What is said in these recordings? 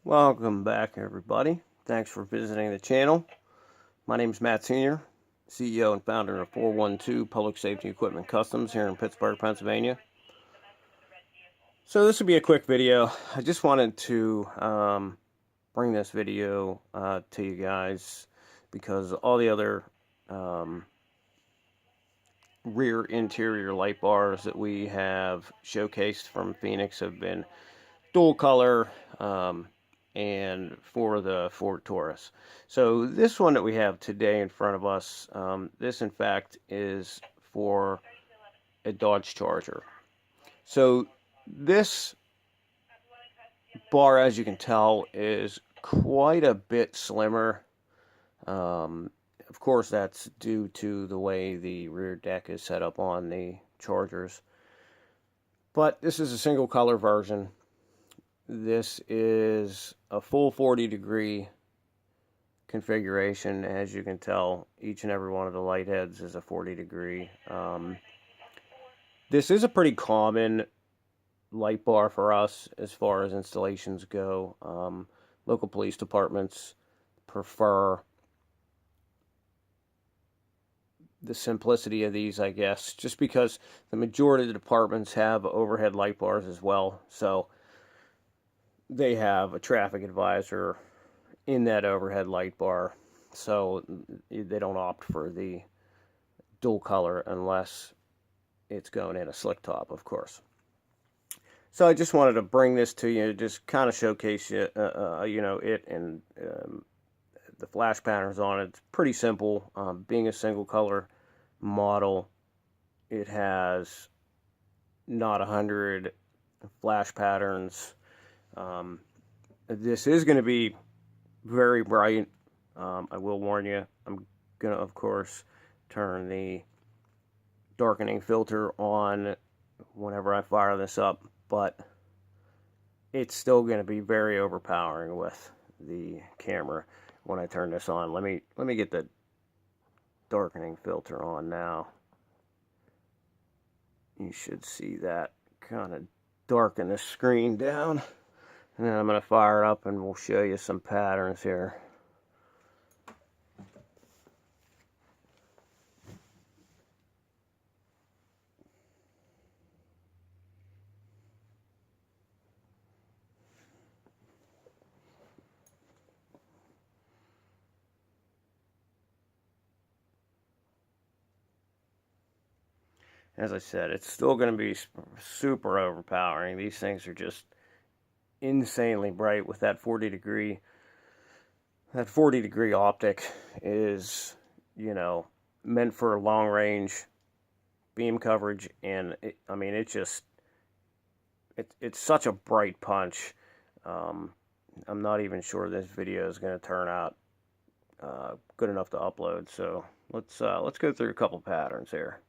Welcome back, everybody. Thanks for visiting the channel. My name is Matt Sr., CEO and founder of 412 Public Safety Equipment Customs here in Pittsburgh, Pennsylvania. So this will be a quick video. I just wanted to bring this video to you guys because all the other rear interior light bars that we have showcased from Feniex have been dual color and for the Ford Taurus. So this one that we have today in front of us, this in fact is for a Dodge Charger. So this bar, as you can tell, is quite a bit slimmer. Of course, that's due to the way the rear deck is set up on the Chargers. But this is a single color version. This is a full 40-degree configuration. As you can tell, each and every one of the light heads is a 40-degree. This is a pretty common light bar for us as far as installations go. Local police departments prefer the simplicity of these, I guess, just because the majority of the departments have overhead light bars as well. So they have a traffic advisor in that overhead light bar, so they don't opt for the dual color unless it's going in a slick top, of course. So I just wanted to bring this to you, just kind of showcase it, it and the flash patterns on it. It's pretty simple. Being a single color model, it has not 100 flash patterns. This is going to be very bright. I will warn you, I'm going to, of course, turn the darkening filter on whenever I fire this up, but it's still going to be very overpowering with the camera when I turn this on. Let me get the darkening filter on now. You should see that kind of darken the screen down. And then I'm going to fire it up and we'll show you some patterns here. As I said, it's still going to be super overpowering. These things are just insanely bright with that 40-degree. That 40-degree optic is, meant for long range beam coverage, and it's such a bright punch. I'm not even sure this video is going to turn out good enough to upload. So let's go through a couple patterns here.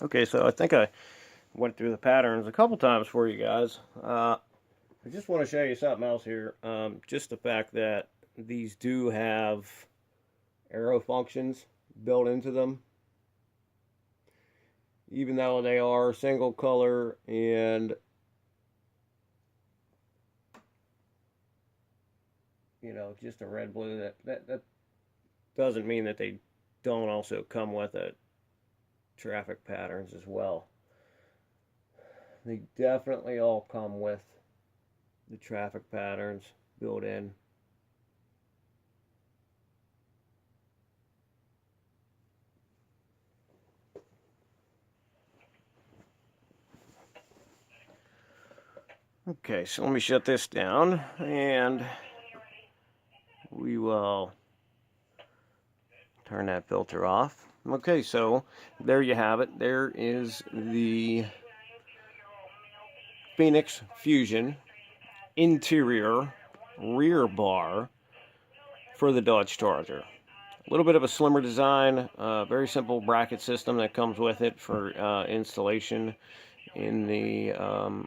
Okay, so I think I went through the patterns a couple times for you guys. I just want to show you something else here. Just the fact that these do have arrow functions built into them, even though they are single color and just a red blue. That doesn't mean that they don't also come with it traffic patterns as well. They definitely all come with the traffic patterns built in. Okay, so let me shut this down and we will turn that filter off. Okay, so there you have it. There is the Feniex Fusion interior rear bar for the Dodge Charger. A little bit of a slimmer design, very simple bracket system that comes with it for installation in the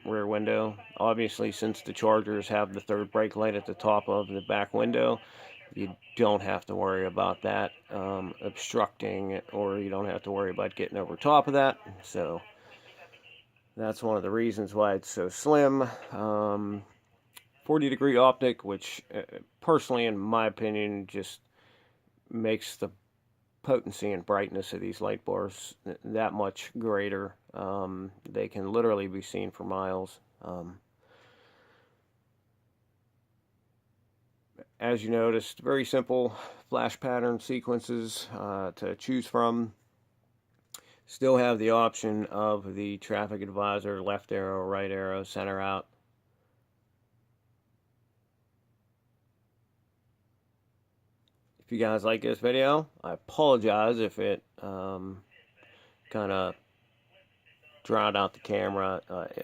rear window. Obviously, since the Chargers have the third brake light at the top of the back window, you don't have to worry about that obstructing, or you don't have to worry about getting over top of that. So that's one of the reasons why it's so slim. 40-degree optic, which personally, in my opinion, just makes the potency and brightness of these light bars that much greater. They can literally be seen for miles. As you noticed, very simple flash pattern sequences to choose from. Still have the option of the traffic advisor, left arrow, right arrow, center out. If you guys like this video, I apologize if it kind of drowned out the camera.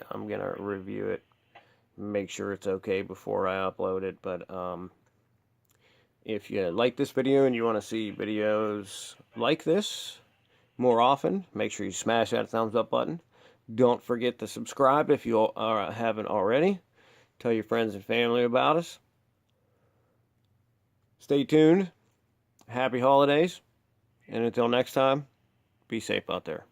I'm going to review it, make sure it's okay before I upload it. But if you like this video and you want to see videos like this more often, make sure you smash that thumbs up button. Don't forget to subscribe if you haven't already. Tell your friends and family about us. Stay tuned. Happy holidays. And until next time, be safe out there.